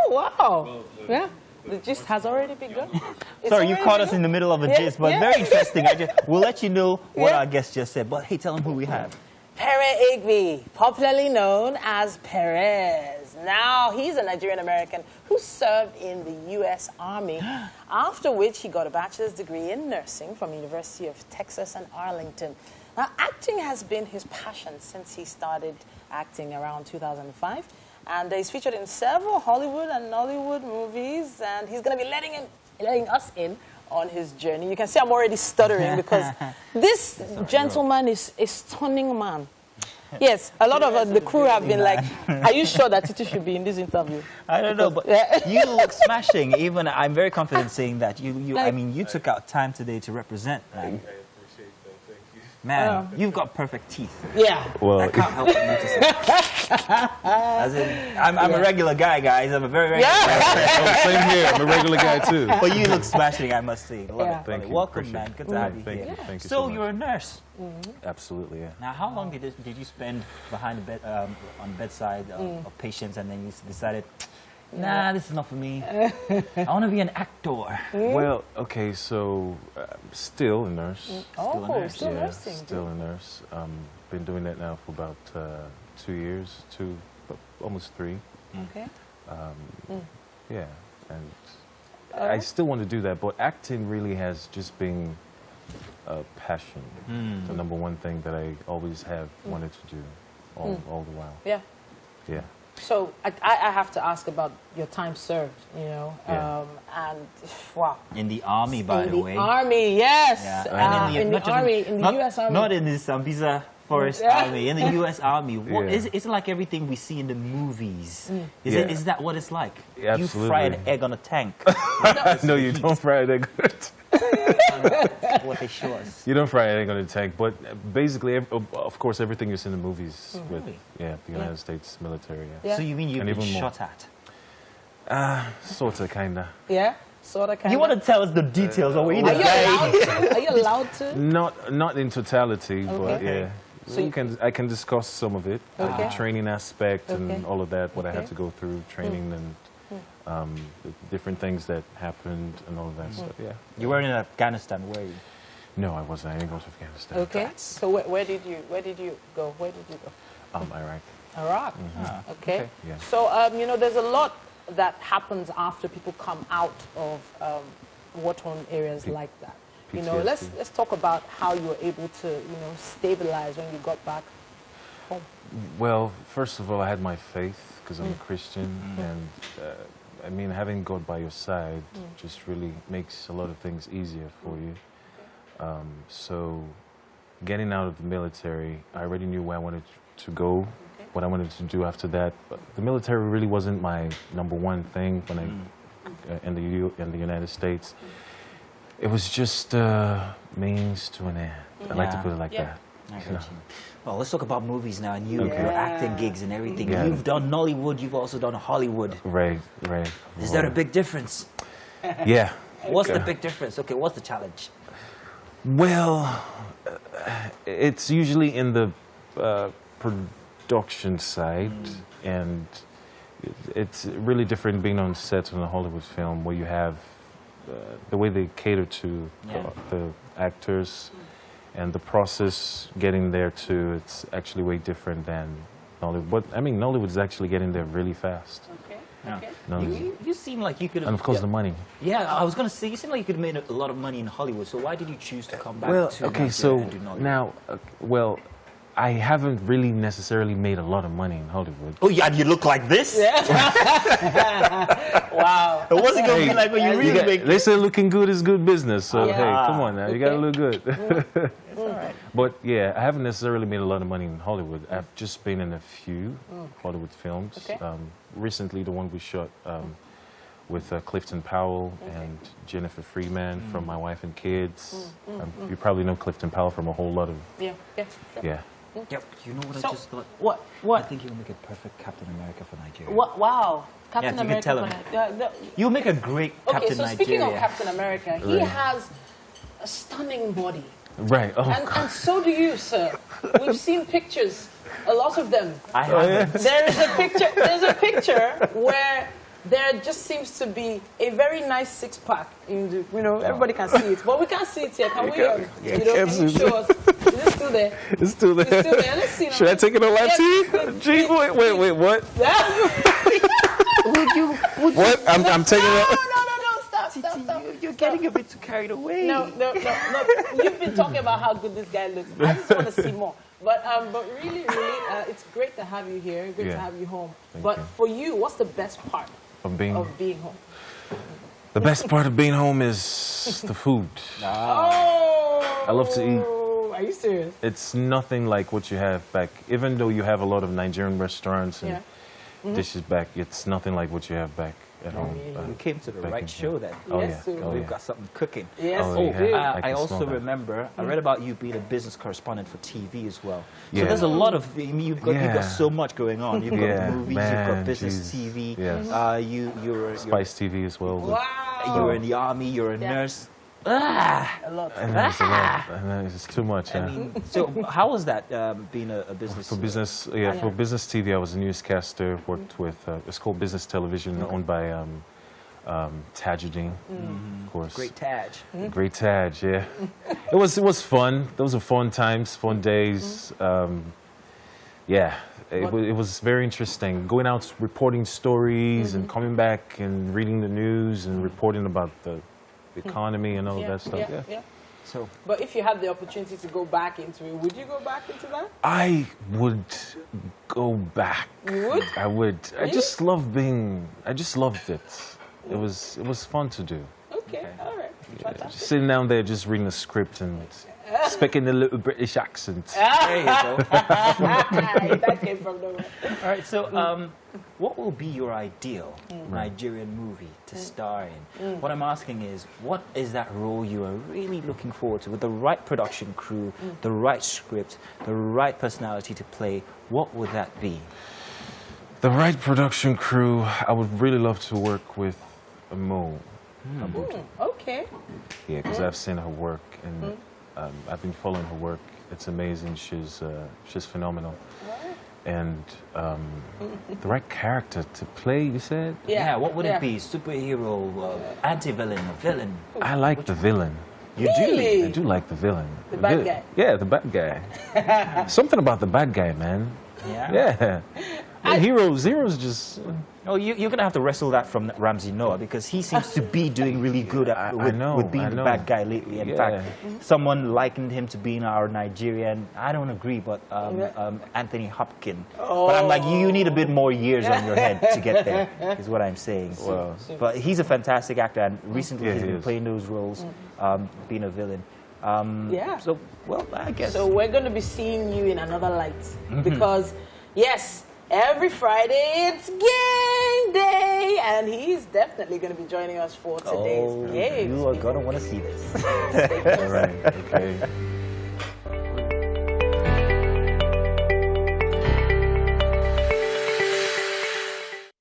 Oh, wow. Yeah. The gist has already begun. Sorry, you caught us in the middle of a gist, but very interesting. We'll let you know what our guest just said. But hey, tell them who we have. Pere Egbi, popularly known as Perez. Now, he's a Nigerian-American who served in the U.S. Army, after which he got a bachelor's degree in nursing from the University of Texas and Arlington. Now, acting has been his passion since he started acting around 2005. And he's featured in several Hollywood and Nollywood movies, and he's going to be letting us in on his journey. You can see I'm already stuttering because this gentleman is a stunning man. Yes, a lot of the crew have been like, are you sure that Titi should be in this interview? I don't know, but you look smashing. Even I'm very confident saying that. I mean, you took out time today to represent. Man. Man, you've got perfect teeth. Yeah. Well, I can't help but notice it. As in, I'm a regular guy, guys. I'm a very regular guy. Same here. I'm a regular guy, too. But you look smashing, I must say. Love it. Thank you. Welcome, man. Good to have you here. Thank you so you're a nurse. Absolutely, yeah. Now, how long did you spend behind the bed, on the bedside of patients, and then you decided, nah, this is not for me. I want to be an actor. Well, okay, so still a nurse. Still nursing. Still a nurse. Been doing that now for about 2 years, almost 3. Okay. Yeah, and I still want to do that, but acting really has just been a passion. The number one thing that I always have wanted to do all the while. Yeah. Yeah. So I have to ask about your time served, you know, and wow. In the army, by the way. In the army, yes. Yeah. In the army, in the U.S. Army. Not in the Sambisa Forest Army, in the U.S. Army. What, is it like everything we see in the movies? Is that what it's like? Absolutely. You fry an egg on a tank. No, you don't fry an egg. What they show us. You don't fry an egg on a tank, but basically, of course, everything is in the movies with the United States military. So you mean you've been shot at? Sorta, kinda. Yeah, sorta, kinda. You want to tell us the details, or were you the guy? Are you allowed to? Not in totality, but yeah. So I can discuss some of it, the training aspect and all of that, what I had to go through, training and the different things that happened and all of that stuff. Yeah. You were in Afghanistan, were you? No, I wasn't. I didn't go to Afghanistan. Okay. So where did you go? Where did you go? Iraq. Iraq. Okay. Yeah. So you know, there's a lot that happens after people come out of war-torn areas like that. You know, let's talk about how you were able to, stabilize when you got back home. Well, first of all, I had my faith because I'm a Christian, and I mean, having God by your side just really makes a lot of things easier for you. So, getting out of the military, I already knew where I wanted to go, what I wanted to do after that. But the military really wasn't my number one thing when I in the United States. It was just means to an end. I like to put it like that. Well, let's talk about movies now, and your acting gigs and everything. You've done Nollywood, you've also done Hollywood. Right. Is there a big difference? Yeah. What's the big difference? Okay, what's the challenge? Well, it's usually in the production side, and it's really different being on set on a Hollywood film where you have the way they cater to the actors and the process getting there too. It's actually way different than Nollywood. But I mean, Nollywood is actually getting there really fast. You seem like you could have... And of course the money. Yeah, I was going to say, you seem like you could have made a lot of money in Hollywood, so why did you choose to come back to okay, Nigeria so and do Nollywood? now, I haven't really necessarily made a lot of money in Hollywood. Oh yeah, you look like this? Yeah. Wow. What's it going to be like when you really make... They say looking good is good business, so hey, come on now, you got to look good. It's all right. But yeah, I haven't necessarily made a lot of money in Hollywood. I've just been in a few Hollywood films. Okay. Recently, the one we shot with Clifton Powell and Jennifer Freeman from My Wife and Kids. You probably know Clifton Powell from a whole lot of... Yeah. Yep. You know what I just thought? What? I think you'll make a perfect Captain America for Nigeria. What? Wow. Captain you America. can tell him. You'll make a great Captain Nigeria. Speaking of Captain America, he has a stunning body. Right. Oh, and so do you, sir. We've seen pictures, a lot of them. I haven't. There's a picture where there just seems to be a very nice six-pack. Everybody can see it, but we can't see it here. Can we? Can you show us? Is it still there? It's still there. It's still there. Let's see. Should I take it on live TV? Gee, wait, what? What? I'm taking it. No, stop. You're getting a bit too carried away. No. You've been talking about how good this guy looks. I just want to see more. But really, it's great to have you here. Great to have you home. But for you, what's the best part of being home? The best part of being home is the food. Oh! I love to eat. Are you serious? It's nothing like what you have back. Even though you have a lot of Nigerian restaurants and dishes back, it's nothing like what you have back at home. You came to the right show then. Yes, We've got something cooking. Yes, I also remember, I read about you being a business correspondent for TV as well. So there's a lot of, you've got so much going on. You've got movies, you've got business TV. Yes. You're Spice TV as well. Wow. You're in the army, you're a nurse. A lot. I know it's a lot. I know it's too much. I mean, so how was that being a business? For business, for business TV, I was a newscaster. Worked with it's called Business Television, owned by Tajuddin, of course. Great Taj. Great Taj, yeah. It was fun. Those were fun times, fun days. It was very interesting. Going out, reporting stories, and coming back and reading the news and reporting about the economy and all that stuff. Yeah. So, but if you had the opportunity to go back into it, would you go back into that? I would go back. You would? I would. Really? I just loved it. It was fun to do. Okay. All right. Yeah, just sitting down there, just reading the script and speaking a little British accent. there you go. That came from nowhere. All right, so what will be your ideal Nigerian movie to star in? What I'm asking is, what is that role you are really looking forward to? With the right production crew, the right script, the right personality to play, what would that be? The right production crew, I would really love to work with Mo. Okay. Yeah, because I've seen her work and I've been following her work. It's amazing. She's phenomenal. And the right character to play, you said? Yeah, what would it be? Superhero, anti-villain, villain? I like the villain. You Really? I do like the villain. The bad guy? Yeah, the bad guy. Something about the bad guy, man. Yeah? Yeah. Heroes just... Oh, you're going to have to wrestle that from Ramsey Noah, because he seems to be doing really good with being the bad guy lately. In fact, someone likened him to being our Nigerian, I don't agree, but Anthony Hopkins. But I'm like, you need a bit more years on your head to get there, is what I'm saying. Wow. But he's a fantastic actor, and recently he's been playing those roles, being a villain. So, well, I guess. So we're going to be seeing you in another light because, yes, every Friday it's game day, and he's definitely going to be joining us for today's game. You are going to want to see this. All right, okay.